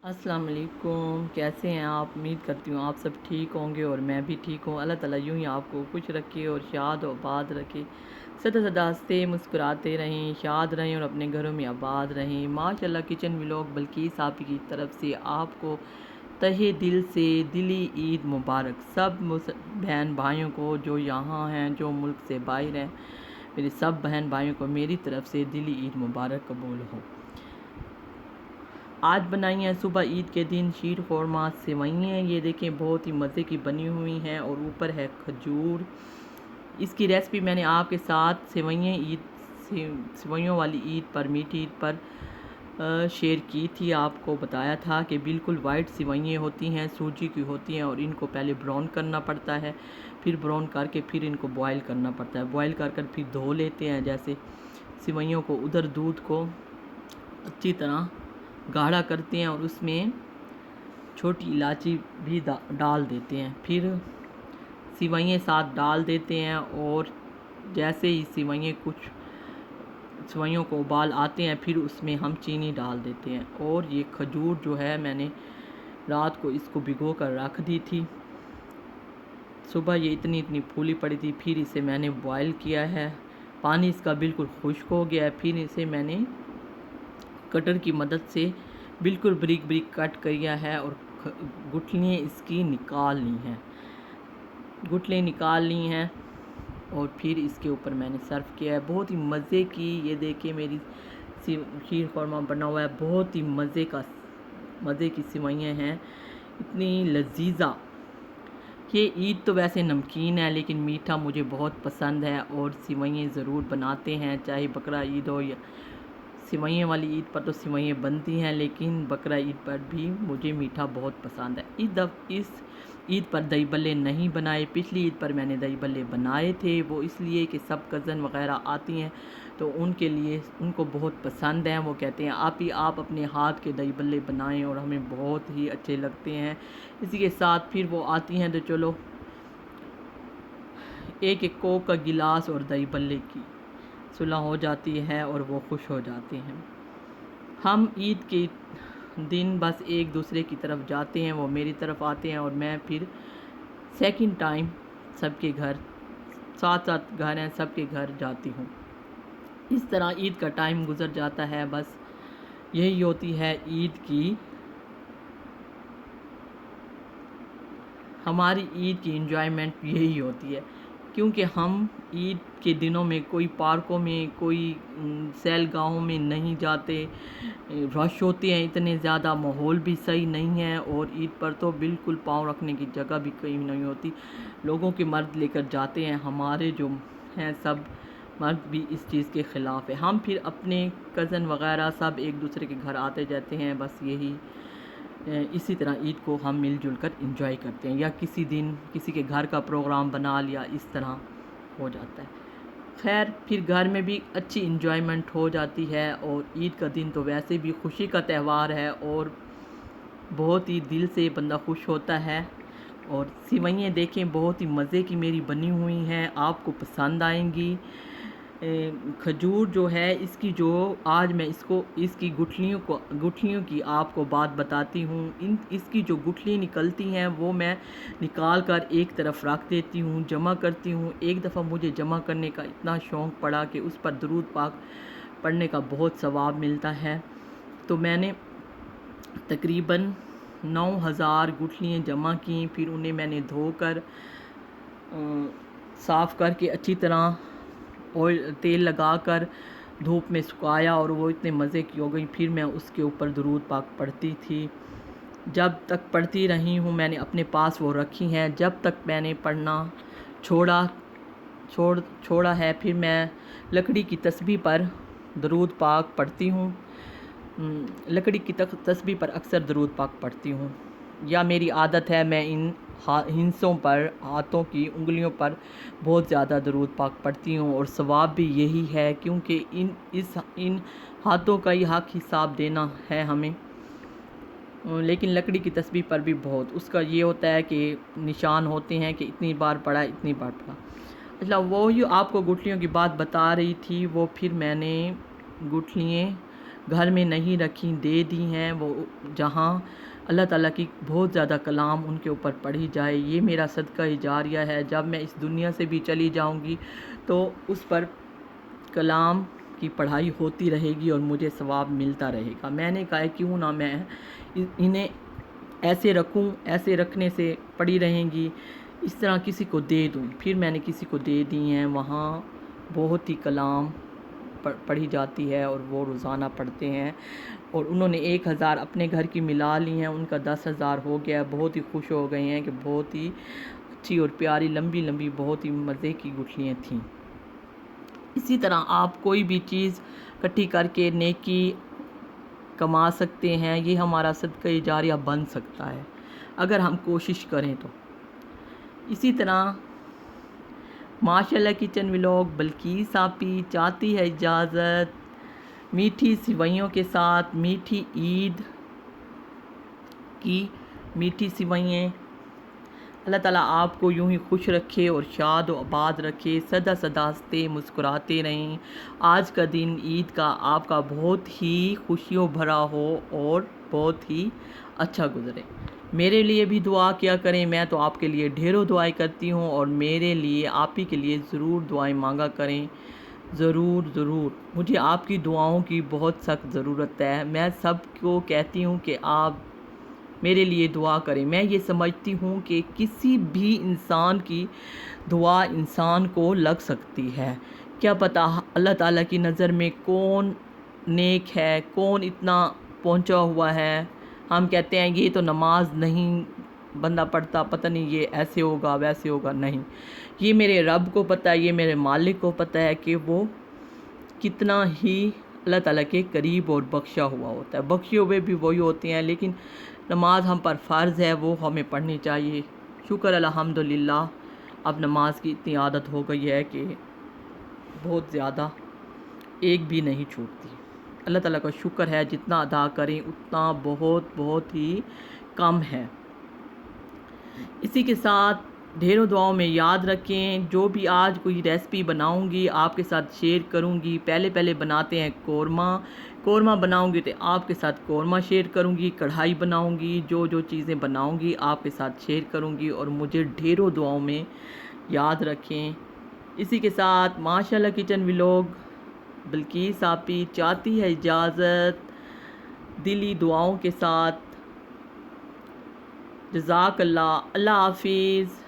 السلام علیکم، کیسے ہیں آپ؟ امید کرتی ہوں آپ سب ٹھیک ہوں گے اور میں بھی ٹھیک ہوں۔ اللہ تعالیٰ یوں ہی آپ کو خوش رکھے اور شاد و آباد رکھے، سدا سدا ہنستے مسکراتے رہیں، شاد رہیں اور اپنے گھروں میں آباد رہیں۔ ماشاءاللہ کچن ولاگ بلقیس آپ کی طرف سے آپ کو تہہ دل سے دلی عید مبارک۔ سب بہن بھائیوں کو جو یہاں ہیں، جو ملک سے باہر ہیں، میرے سب بہن بھائیوں کو میری طرف سے دلی عید مبارک قبول ہو۔ آج بنائی ہیں صبح عید کے دن شیر خورما سیوئیں، یہ دیکھیں بہت ہی مزے کی بنی ہوئی ہیں اور اوپر ہے کھجور۔ اس کی ریسپی میں نے آپ کے ساتھ سیوئیوں والی عید پر، میٹھی عید پر شیئر کی تھی۔ آپ کو بتایا تھا کہ بالکل وائٹ سیوئیں ہوتی ہیں، سوجی کی ہوتی ہیں اور ان کو پہلے براؤن کرنا پڑتا ہے، پھر براؤن کر کے پھر ان کو بوائل کرنا پڑتا ہے، بوائل کر کر پھر دھو لیتے ہیں جیسے سیوئیوں کو۔ ادھر دودھ کو اچھی طرح گاڑھا کرتے ہیں اور اس میں چھوٹی الائچی بھی ڈال دیتے ہیں، پھر سیوئیں ساتھ ڈال دیتے ہیں اور جیسے ہی سیوئیوں کو ابال آتے ہیں پھر اس میں ہم چینی ڈال دیتے ہیں۔ اور یہ کھجور جو ہے میں نے رات کو اس کو بھگو کر رکھ دی تھی، صبح یہ اتنی پھولی پڑی تھی، پھر اسے میں نے بوائل کیا ہے، پانی اس کا بالکل خشک ہو گیا ہے، پھر اسے میں نے کٹر کی مدد سے بالکل بریک بریک کٹ کیا ہے اور گٹھلیاں اس کی نکال لی ہیں اور پھر اس کے اوپر میں نے سرو کیا ہے۔ بہت ہی مزے کی یہ دیکھیں میری شیر خورما بنا ہوا ہے، بہت ہی مزے کی سیوئیں ہیں، اتنی لذیذہ۔ یہ عید تو ویسے نمکین ہے لیکن میٹھا مجھے بہت پسند ہے اور سیوئیں ضرور بناتے ہیں، چاہے بقرہ عید ہو یا سیوئیں والی عید پر تو سیوئیں بنتی ہیں، لیکن بقرہ عید پر بھی مجھے میٹھا بہت پسند ہے۔ اس عید پر دہی بھلے نہیں بنائے، پچھلی عید پر میں نے دہی بھلے بنائے تھے، وہ اس لیے کہ سب کزن وغیرہ آتی ہیں تو ان کے لیے ان کو بہت پسند ہیں، وہ کہتے ہیں آپ اپنے ہاتھ کے دہی بھلے بنائیں اور ہمیں بہت ہی اچھے لگتے ہیں۔ اسی کے ساتھ پھر وہ آتی ہیں تو چلو ایک کوک کا گلاس اور دہی بھلے کی صلح ہو جاتی ہے اور وہ خوش ہو جاتے ہیں۔ ہم عید کے دن بس ایک دوسرے کی طرف جاتے ہیں، وہ میری طرف آتے ہیں اور میں پھر سیکنڈ ٹائم سب کے گھر، ساتھ گھر ہیں سب کے گھر جاتی ہوں۔ اس طرح عید کا ٹائم گزر جاتا ہے، بس یہی ہوتی ہے عید کی، ہماری عید کی انجوائمنٹ یہی ہوتی ہے، کیونکہ ہم عید کے دنوں میں کوئی پارکوں میں، کوئی سیل گاہوں میں نہیں جاتے، رش ہوتے ہیں اتنے زیادہ، ماحول بھی صحیح نہیں ہے اور عید پر تو بالکل پاؤں رکھنے کی جگہ بھی کہیں نہیں ہوتی، لوگوں کے مرد لے کر جاتے ہیں، ہمارے جو ہیں سب مرد بھی اس چیز کے خلاف ہے۔ ہم پھر اپنے کزن وغیرہ سب ایک دوسرے کے گھر آتے جاتے ہیں، بس اسی طرح عید کو ہم مل جل کر انجوائے کرتے ہیں، یا کسی دن کسی کے گھر کا پروگرام بنا لیا، اس طرح ہو جاتا ہے۔ خیر پھر گھر میں بھی اچھی انجوائمنٹ ہو جاتی ہے اور عید کا دن تو ویسے بھی خوشی کا تہوار ہے اور بہت ہی دل سے بندہ خوش ہوتا ہے۔ اور سیوئیں دیکھیں بہت ہی مزے کی میری بنی ہوئی ہیں، آپ کو پسند آئیں گی۔ کھجور جو ہے اس کی آج میں اس کی گٹھلیوں کی آپ کو بات بتاتی ہوں۔ اس کی جو گٹھلی نکلتی ہیں وہ میں نکال کر ایک طرف رکھ دیتی ہوں، جمع کرتی ہوں۔ ایک دفعہ مجھے جمع کرنے کا اتنا شوق پڑا کہ اس پر درود پاک پڑھنے کا بہت ثواب ملتا ہے، تو میں نے تقریباً 9000 گٹھلیاں جمع کیں، پھر انہیں میں نے دھو کر صاف کر کے اچھی طرح تیل لگا کر دھوپ میں سکھایا اور وہ اتنے مزے کی ہو گئی، پھر میں اس کے اوپر درود پاک پڑھتی تھی، جب تک پڑھتی رہی ہوں، میں نے اپنے پاس وہ رکھی ہیں، جب تک میں نے پڑھنا چھوڑا ہے پھر میں لکڑی کی تسبیح پر درود پاک پڑھتی ہوں، لکڑی کی تسبیح پر اکثر درود پاک پڑھتی ہوں، یا میری عادت ہے میں ان ہندسوں پر، ہاتھوں کی انگلیوں پر بہت زیادہ درود پاک پڑھتی ہوں، اور ثواب بھی یہی ہے کیونکہ ان ہاتھوں کا ہی حق حساب دینا ہے ہمیں، لیکن لکڑی کی تسبیح پر بھی بہت، اس کا یہ ہوتا ہے کہ نشان ہوتے ہیں کہ اتنی بار پڑھا اتنی بار پڑھا۔ اچھا وہی آپ کو گٹھلیوں کی بات بتا رہی تھی، وہ پھر میں نے گٹھلیاں گھر میں نہیں رکھی، دے دی ہیں، وہ جہاں اللہ تعالیٰ کی بہت زیادہ کلام ان کے اوپر پڑھی جائے۔ یہ میرا صدقہ جاریہ ہے، جب میں اس دنیا سے بھی چلی جاؤں گی تو اس پر کلام کی پڑھائی ہوتی رہے گی اور مجھے ثواب ملتا رہے گا۔ میں نے کہا کیوں نہ میں انہیں ایسے رکھوں، ایسے رکھنے سے پڑی رہیں گی، اس طرح کسی کو دے دوں۔ پھر میں نے کسی کو دے دی ہیں، وہاں بہت ہی کلام پڑھی جاتی ہے اور وہ روزانہ پڑھتے ہیں، اور انہوں نے 1000 اپنے گھر کی ملا لی ہیں، ان کا 10,000 ہو گیا۔ بہت ہی خوش ہو گئے ہیں کہ بہت ہی اچھی اور پیاری لمبی لمبی بہت ہی مزے کی گٹھلیاں تھیں۔ اسی طرح آپ کوئی بھی چیز اکٹھی کر کے نیکی کما سکتے ہیں، یہ ہمارا صدقہ جاریہ بن سکتا ہے اگر ہم کوشش کریں تو۔ اسی طرح ماشاءاللہ کچن ولاگ بلقیس آپی چاہتی ہے اجازت میٹھی سوئیوں کے ساتھ، میٹھی عید کی میٹھی سوئیں۔ اللہ تعالیٰ آپ کو یوں ہی خوش رکھے اور شاد و آباد رکھے، سدا سدا ہنستے مسکراتے رہیں۔ آج کا دن عید کا آپ کا بہت ہی خوشیوں بھرا ہو اور بہت ہی اچھا گزرے۔ میرے لیے بھی دعا کیا کریں، میں تو آپ کے لیے ڈھیروں دعائیں کرتی ہوں، اور میرے لیے آپ ہی کے لیے ضرور دعائیں مانگا کریں، ضرور ضرور۔ مجھے آپ کی دعاؤں کی بہت سخت ضرورت ہے۔ میں سب کو کہتی ہوں کہ آپ میرے لیے دعا کریں۔ میں یہ سمجھتی ہوں کہ کسی بھی انسان کی دعا انسان کو لگ سکتی ہے، کیا پتہ اللہ تعالیٰ کی نظر میں کون نیک ہے، کون اتنا پہنچا ہوا ہے۔ ہم کہتے ہیں یہ تو نماز نہیں بندہ پڑھتا، پتہ نہیں یہ ایسے ہوگا ویسے ہوگا، نہیں، یہ میرے رب کو پتہ ہے، یہ میرے مالک کو پتہ ہے کہ وہ کتنا ہی اللہ تعالیٰ کے قریب اور بخشا ہوا ہوتا ہے۔ بخشے ہوئے بھی وہی ہوتے ہیں، لیکن نماز ہم پر فرض ہے، وہ ہمیں پڑھنی چاہیے۔ شکر الحمدللہ، اب نماز کی اتنی عادت ہو گئی ہے کہ بہت زیادہ ایک بھی نہیں چھوٹتی۔ اللہ تعالیٰ کا شکر ہے، جتنا ادا کریں اتنا بہت بہت ہی کم ہے۔ اسی کے ساتھ ڈھیروں دعاؤں میں یاد رکھیں، جو بھی آج کوئی ریسپی بناؤں گی آپ کے ساتھ شیئر کروں گی۔ پہلے بناتے ہیں قورمہ بناؤں گی تو آپ کے ساتھ قورمہ شیئر کروں گی، کڑھائی بناؤں گی، جو چیزیں بناؤں گی آپ کے ساتھ شیئر کروں گی، اور مجھے ڈھیروں دعاؤں میں یاد رکھیں۔ اسی کے ساتھ ماشاءاللہ کچن ولاگ بلقیس آپی چاہتی ہے اجازت دلی دعاؤں کے ساتھ۔ جزاک اللہ، اللہ حافظ۔